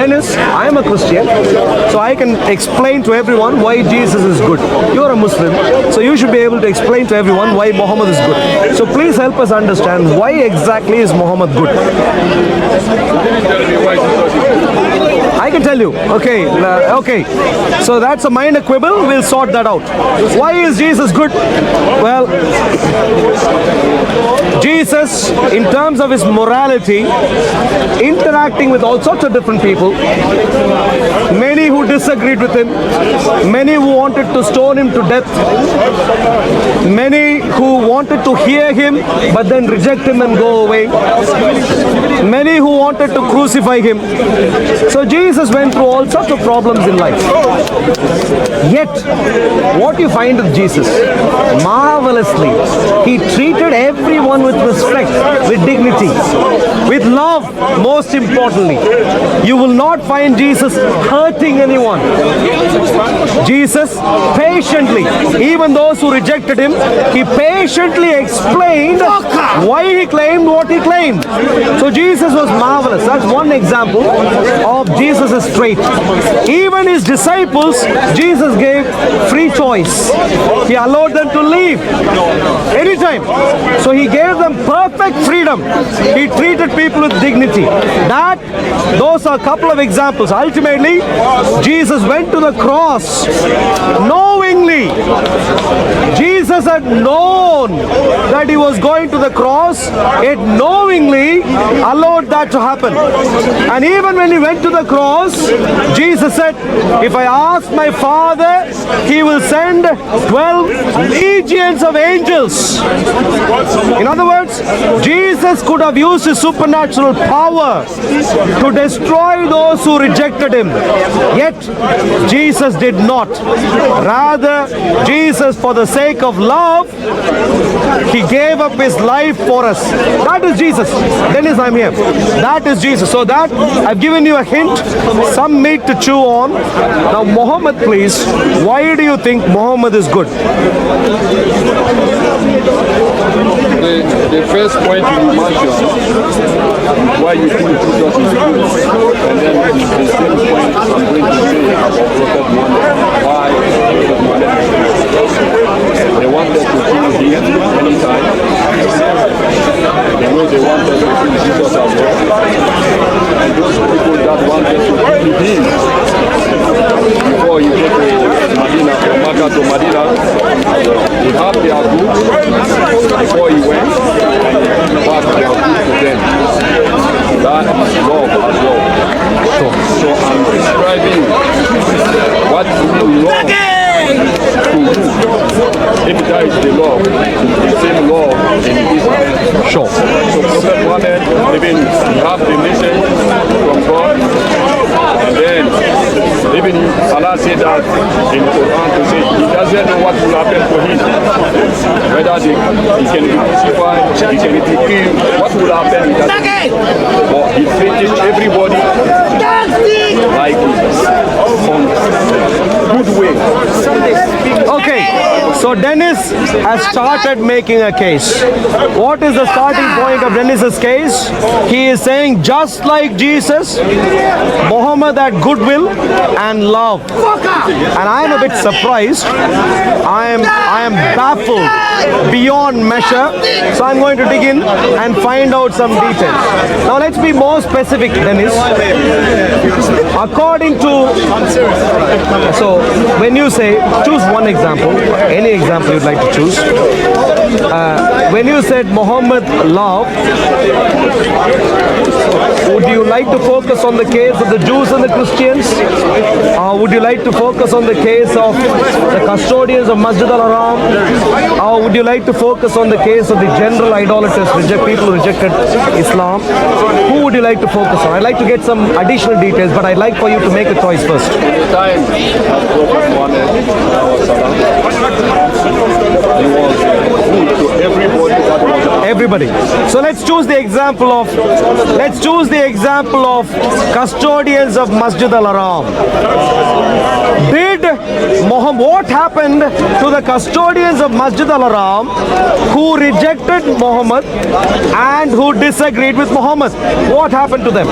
Dennis, I am a Christian, so I can explain to everyone why Jesus is good. You are a Muslim, so you should be able to explain to everyone why Muhammad is good. So please help us understand why exactly is Muhammad good. I can tell you. Okay, okay. So that's a minor quibble. We'll sort that out. Why is Jesus good? Well, Jesus, in terms of his morality, interacting with all sorts of different people, many who disagreed with him, many who wanted to stone him to death, many who wanted to hear him but then reject him and go away, many who wanted to crucify him. So Jesus went through all sorts of problems in life. Yet, what you find with Jesus, marvelously, he treated everyone with respect, with dignity, with love, most importantly. You will not find Jesus hurting anyone. Jesus patiently, even those who rejected him, he patiently explained why he claimed what he claimed. So Jesus was marvelous. That's one example of Jesus' trait. Even his disciples, Jesus gave free choice. He allowed them to leave anytime. So he gave them perfect freedom. He treated people with dignity. Those are a couple of examples. Ultimately, Jesus went to the cross knowingly. Jesus had known that he was going to the cross, yet knowingly allowed that to happen. And even when he went to the cross, Jesus said, if I ask my Father, he will send 12 legions of angels. In other words, Jesus could have used his supernatural power to destroy those who rejected him. Yet, Jesus did not. Rather, Jesus, for the sake of love, he gave up his life for us. That is Jesus. Dennis, I'm here. That is Jesus. So that, I've given you a hint, some meat to chew on. Now, Muhammad, please, why do you think Muhammad is good? The first point you mentioned, why you think Jesus is good, and then the second point I'm going to say about Prophet Muhammad, why Prophet Muhammad is good. They wanted to kill him anytime. The way they wanted to kill Jesus as well. And those people that wanted to kill him before he go to Medina, from Mecca to Medina, he had their group before he went, and he passed their group to them. That is love as well. So I'm describing what we love to do. If that is the love, the same love in this life. Sure. So Prophet Muhammad, even he have the message from God, and then even Allah said that in the Quran to say he doesn't know what will happen to him. Whether he can be crucified, he can be killed, what will happen, he doesn't know. But he treated everybody like on good way. Okay, so Dennis has started making a case. What is the starting point of Dennis's case? He is saying just like Jesus, Muhammad had goodwill and love. And I am a bit surprised. I am baffled beyond measure. So I'm going to dig in and find out some details. Now let's be more specific, Dennis. According to, so when you say, choose one example, any example you'd like to choose. When you said Muhammad loved, would you like to focus on the case of the Jews and the Christians? Or would you like to focus on the case of the custodians of Masjid al-Haram? Or would you like to focus on the case of the general idolaters, people who rejected Islam? Who would you like to focus on? I'd like to get some additional details, but I'd like for you to make a choice first. Time Prophet Muhammad, he was good to everybody that was everybody. So let's choose the example of custodians of Masjid al-Haram. Did Muhammad, what happened to the custodians of Masjid al-Haram who rejected Muhammad and who disagreed with Muhammad? What happened to them?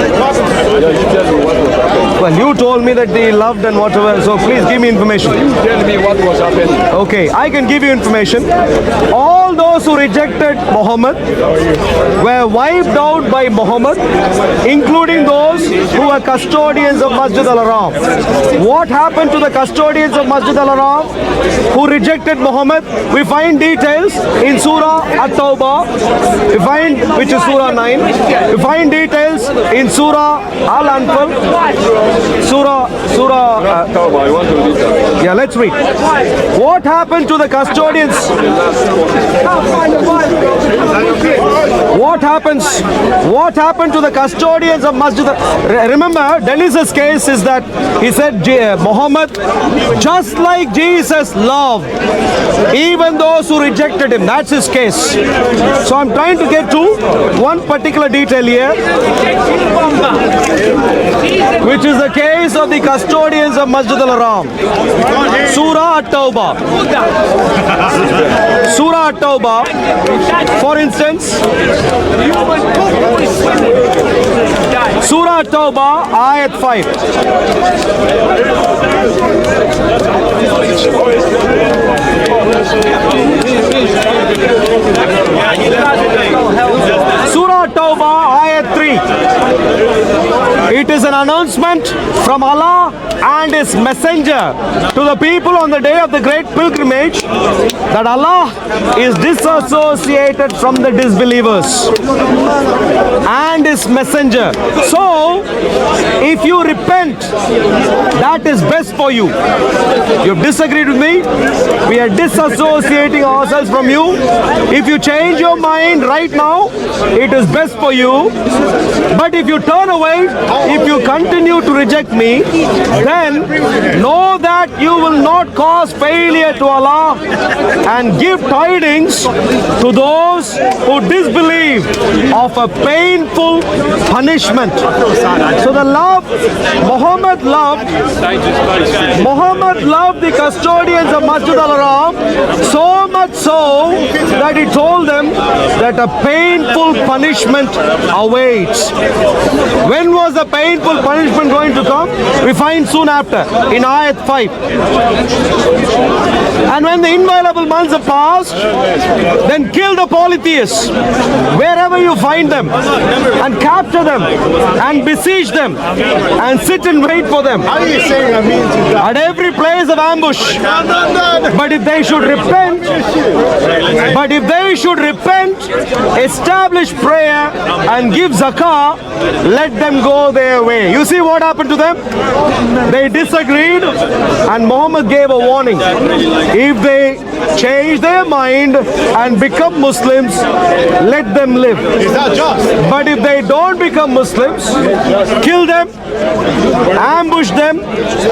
Well, you told me that they loved and whatever, so please give me information. Tell me what was happening. Okay, I can give you information. All those who rejected Muhammad were wiped out by Muhammad, including those who were custodians of Masjid Al-Haram. What happened to the custodians of Masjid Al-Haram who rejected Muhammad? We find details in Surah At-Tawbah, which is Surah 9. We find details in Surah Al-Anfal, Surah. Tawbah, I want to read that. Yeah, let's read. What happened to the custodians? What happened to the custodians of Masjid? Remember, Dennis's case is that he said Muhammad, just like Jesus, loved even those who rejected him. That's his case. So I'm trying to get to one particular detail here, which is the case of the custodians of Masjid Al-Haram. Surah At-Tawbah. Surah At-Tawbah, for instance, Surah At-Tawbah, Ayat 5. Surah At-Tawbah, Ayat 3. It is an announcement from Allah and His Messenger to the people on the day of the great pilgrimage that Allah is disassociated from the disbelievers and His Messenger. So, if you repent, that is best for you. You've disagreed with me. We are disassociating ourselves from you. If you change your mind right now, it is best for you. But if you turn away, if you continue to reject me, then know that you will not cause failure to Allah and give tidings to those who disbelieve of a painful punishment. So the love, Muhammad loved the custodians of Masjid Al-Haram so much so that he told them that a painful punishment awaits. When was the painful punishment going to come? We find soon after in Ayat 5. And when the inviolable months have passed, then kill the polytheists wherever you find them and capture them and besiege them and sit and wait for them at every place of ambush. But if they should repent, establish prayer and give zakah, let them go their way. You see what happened to them? They disagreed and Muhammad gave a warning. If they change their mind and become Muslims, let them live. But if they don't become Muslims, kill them, ambush them,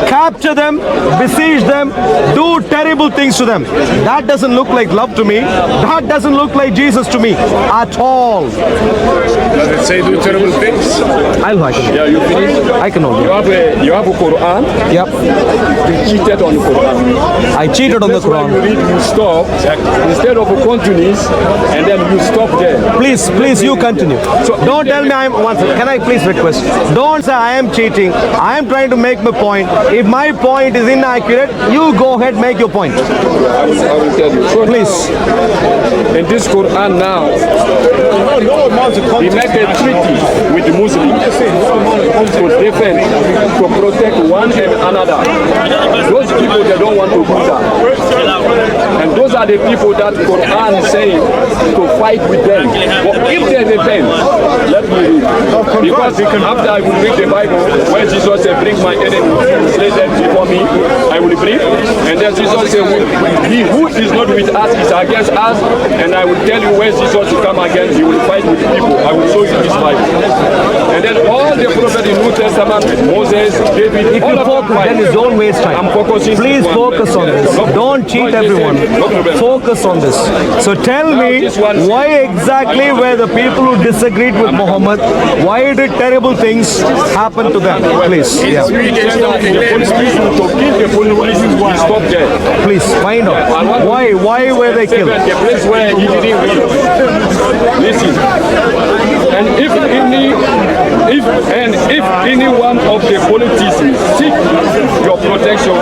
capture them, besiege them, do terrible things to them. That doesn't look like love to me. That doesn't look like Jesus to me at all. Does it say do terrible things? I'll like it. Yeah, you finished? I can hold it. You have a Quran. Yep. You cheated on the Quran. I cheated on the That's why you Quran. read, you stop instead of continues, and then you stop there. Please, you continue. So don't tell me can I please request? Don't say I am cheating. I am trying to make my point. If my point is inaccurate, you go ahead, make your point. I will tell you. So Please. now, in this Quran now, he make a treaty with the Muslims to defend, to protect one and another. Those people, they don't want to do that. And those are the people that Quran is saying to fight with them. But if they defend, let me read. Because after I will read the Bible, where Jesus said, bring my enemy, slay them before me, I will bring. And then Jesus said, he who is not with us is against us. And I will tell you when Jesus will come again, he will fight with people. I will show you this Bible. And then all the prophets in New Testament, Moses, David, If you focus, then you don't waste time. I'm focusing. Please focus on this. Don't cheat everyone. Focus on this. So tell me, why exactly were the people who disagreed with Muhammad, why did terrible things happen to them? Please. Yeah. We send out the police people to kill the police. He stopped there. Please find out why were they killed? The place where he didn't read. Listen. And if any one of the politicians seek your protection,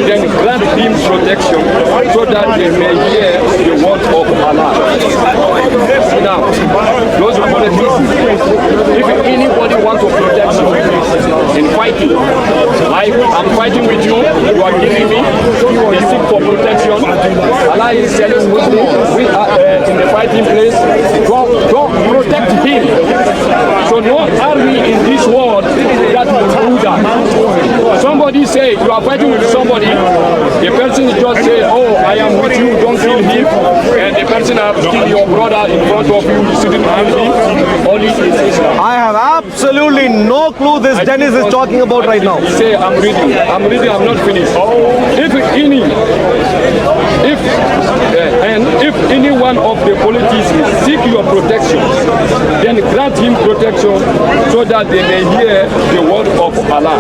then grant him protection so that they may hear the word of Allah. Now, those politicians, if anybody wants to protect you in fighting, like I'm fighting with you, you are killing me, they seek for protection. Allah is telling Muslims, we are in the fighting place, don't protect him. So no army in this world that will do that. Somebody say you are fighting with somebody, the person just say, oh, I am with you, don't kill him, and the person has killed your brother in front of you, you shouldn't harm him. Only in Islam. I have absolutely no clue this Dennis is talking about right now. He say, I'm reading, I'm not finished. If any one of the politicians seek your protection, then grant him protection so that they may hear the word of Allah.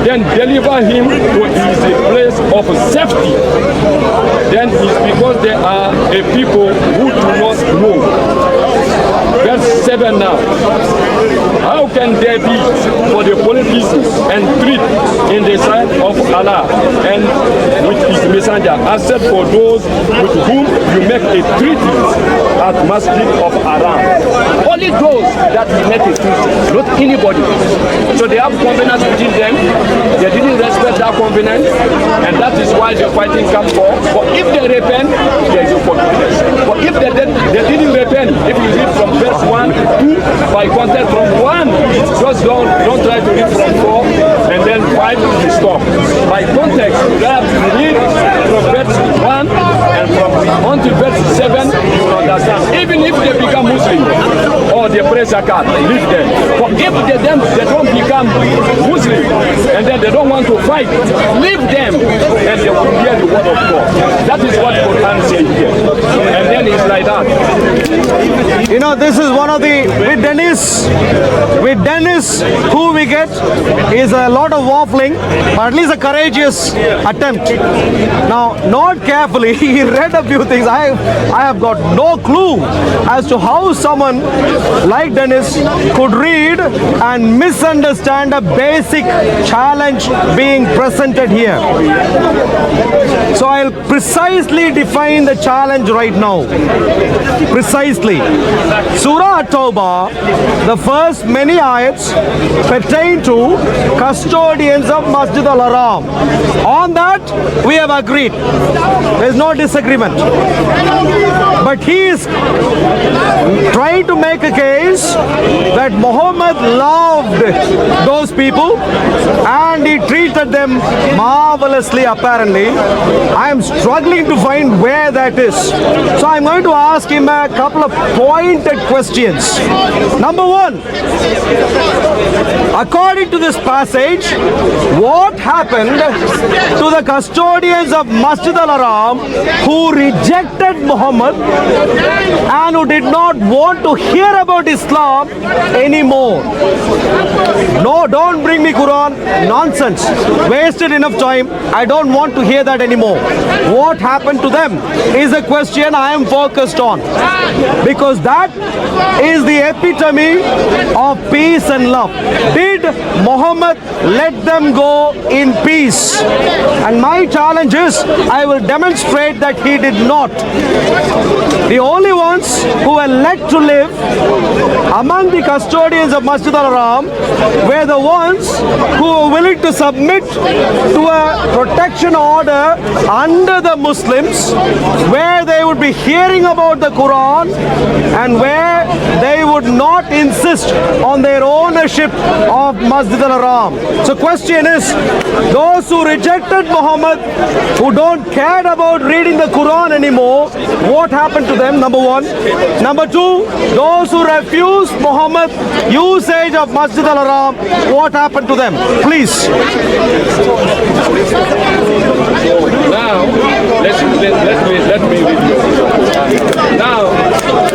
Then deliver him to his place of safety. Then it's because they are a people who do not know. Verse 7 now. How can there be for the politicians and treat in the sight of Allah and with his messenger, except for those with whom you make a treaty at Masjid of Haram? Only those that will make a treaty, not anybody. So they have covenants between them. They didn't respect that covenant, and that is why the fighting comes for. But if they repent, there is a forgiveness. But if they didn't repent, if you read from verse 1 to 2, by context from 1, just don't try to read from 4 and then 5 you stop. By context, you have to read from verse 1 and from until verse 7, you understand. Even if they become Muslim or they pray zakat, leave them. But if they don't become Muslim and then they don't want to fight, leave them and they will hear the word of God. That is what Quran says here. And then it's like that. You know, this is one of the with Dennis, who we get is a lot of waffling, but at least a courageous attempt. Now, not carefully, he read a few things. I have got no clue as to how someone like Dennis could read and misunderstand a basic challenge being presented here. So I'll precisely define the challenge right now. Precisely. Surah At-Tawbah, the first many ayats pertain to custodians of Masjid al-Haram. On that, we have agreed. There is no disagreement. But he is trying to make a case that Muhammad loved those people and he treated them marvelously, apparently. I am struggling to find where that is. So I'm going to ask him a couple of pointed questions. Number one, according to this passage, what happened to the custodians of Masjid al-Haram who rejected Muhammad and who did not want to hear about Islam anymore? No, don't bring me Quran. Nonsense. Wasted enough time. I don't want to hear that anymore. What happened to them is a question I am focused on, because that is the epitome of peace and love. Did Muhammad let them go in peace? And my challenge is, I will demonstrate that he did not. The only ones who were let to live among the custodians of Masjid al-Haram were the ones who were willing to submit to a protection order under the Muslims, where they would be hearing about the Quran and where they would not insist on their ownership of Masjid al-Haram. So question is, those who rejected Muhammad, who don't care about reading the Quran anymore, what happened to them? Number one. Number two, those who refused Muhammad usage of Masjid al-Haram, what happened to them? Please. Now, let me read you. Now,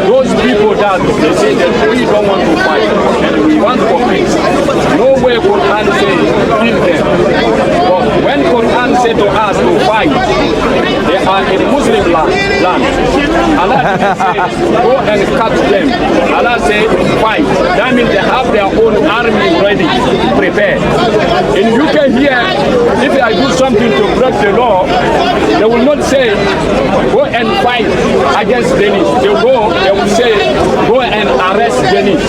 those people that they say that we don't want to fight and we want for peace, no way Quran say kill them. But when Quran say to us to fight, they are in Muslim land. Allah didn't say go and cut them. Allah say fight. That means they have their own army ready, prepared. In UK here, if I do something to break the law, they will not say go and fight against Dennis. They will say go and arrest Dennis.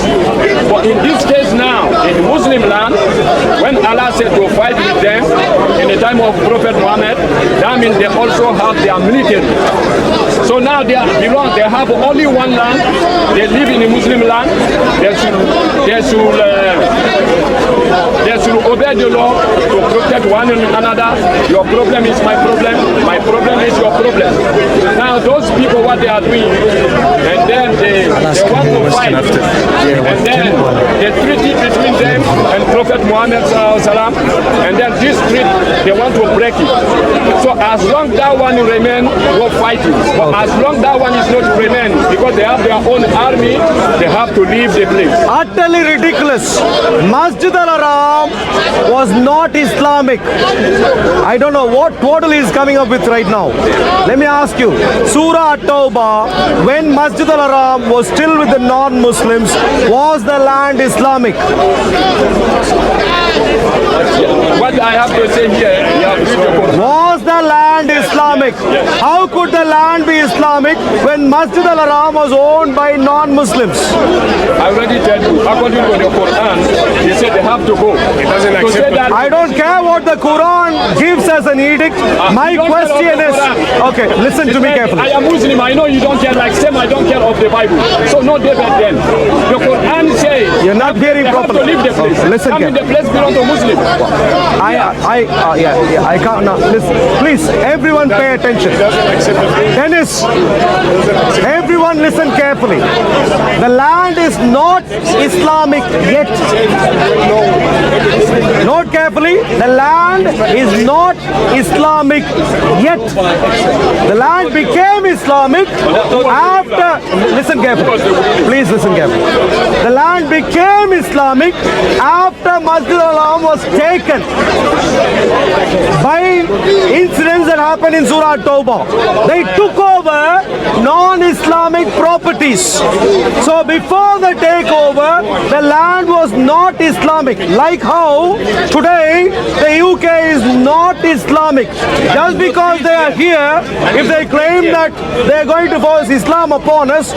But in this case now, in Muslim land, when Allah said to fight with them in the time of Prophet Muhammad, that means they also have their military. So now they have only one land. They live in a Muslim land. They should obey the law to protect one another. Your problem is my problem. My problem is your problem. Now those people, what they are doing, and then they want to fight, and then they treaty between them and Prophet Muhammad Sallam, and then this treaty they want to break it. So as long that one remain, we're fighting. But as long that one is not remain, because they have their own army, they have to leave the place. Utterly ridiculous. Masjid al-Haram was not Islamic. I don't know what totally is coming up with right now. Let me ask you, Surah At-Tawbah, when Masjid al-Haram was still with the non-Muslims, was the land Islamic? What I have to say here, Was the land Islamic? How could the land be Islamic when Masjid al-Haram was owned by non-Muslims? I already told you, according to the Quran, they said they have to go. It doesn't accept that. I don't care what the Quran gives as an edict. My question is, okay, listen to me carefully. I am Muslim, I know you don't care, like same I don't care of the Bible. So no debate then. The Quran says You're not hearing they have to properly. leave the place. Listen I mean, the carefully. place belongs to Muslims. I can't now. Listen, please, everyone pay attention. Dennis, everyone listen carefully. The land is not Islamic yet. Note carefully, the land is not Islamic yet. The land became Islamic after, listen carefully, please listen carefully. The land became Islamic after Masjid al-Haram was taken by incidents that happened in Surah At-Tawbah. They took over non-Islamic properties. So before the takeover, the land was not Islamic. Like how today the UK is not Islamic. Just because they are here, if they claim that they are going to force Islam upon us,